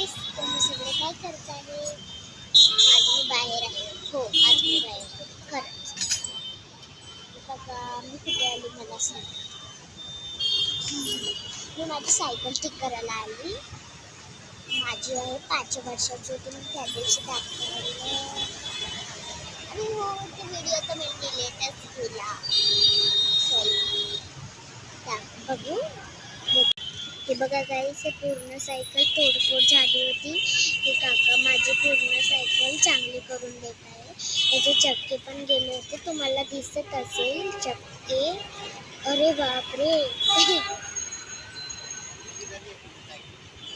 गाईस, तुम्ही सगळे काय करताय? आज मी बाहेर आहे. हो, आज मी बाहेर आहे. खरंच. बघा मी कुठे आली मला सांगा. मी माझी सायकल ठीक करायला आली. माझी आहे 5 वर्षाची होती. मी त्या दिवशी दाखवलं. आणि हो, ते व्हिडिओ तर मी डिलीटच केला. सॉरी. बघू. हे बघा गाईस, हे पूर्ण सायकल तोडफोड झाली होती. हे काका माझी पूर्ण सायकल चांगली करून देत आहे. याचे चक्के पण गेले होते. तुम्हाला दिसत असेल चक्के. अरे बापरे.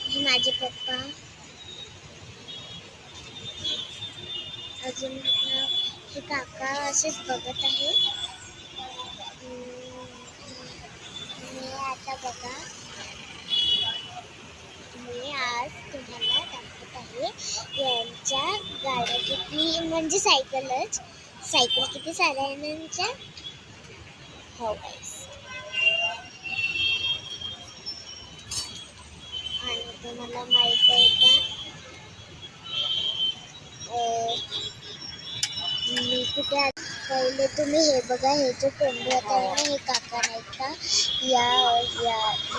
हे माझे पप्पा. अजून हे काका असेच बघत आहे. मी आता बघा, मी आज तुम्हाला दाखवत आहे यांच्या गाड्या किती, म्हणजे सायकल किती साऱ्या आहे यांच्या. हो गाईस. आणि तुम्हाला माहित आहे का, मी कुठे पहिले तुम्ही हे बघा, हे जे कोंबडी होत आहे ना, हे काका नाहीत का,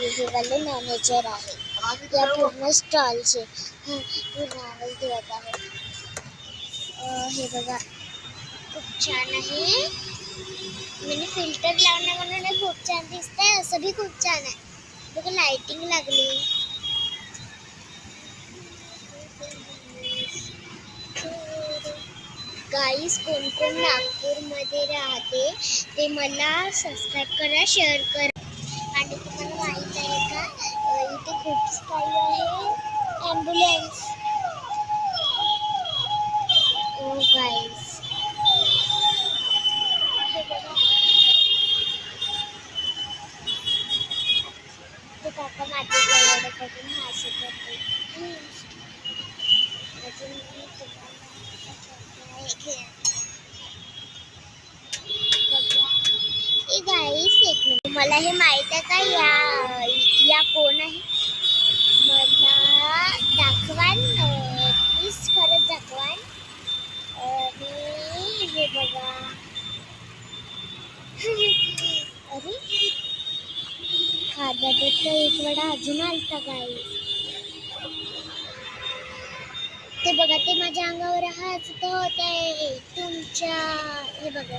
हे वाले मॅनेजर आहे या पूर्ण स्टॉलचे. पूर्ण आवाज देत आहे. हे बघा खूप छान आहे. मी फिल्टर लावणं म्हणून खूप छान दिसतंय. असं भी खूप छान आहे बघा, लाइटिंग लागली. गाईस, कोण कोण नागपूरमध्ये राहते ते मला सबस्क्राईब करा, शेअर करा. आणि तुम्हाला माहीत आहे का, इथे खूप काही आहे. ॲम्ब्युलन्स. ओ गाईस, हे बघा, ते काका माझ्या जवळ बघून हसत होते. अजून मी ए गाईस, एक मिनिट. मला हे माहित आहे का, या कोण आहे? मला दाखवान प्लीज, खरंच दाखवान. आणि हे बघा. अरे खादा देत एक वेळा अजून आलता गाईस. ते बघा, ते माझ्या अंगावर हसत होते तुमच्या. हे बघा.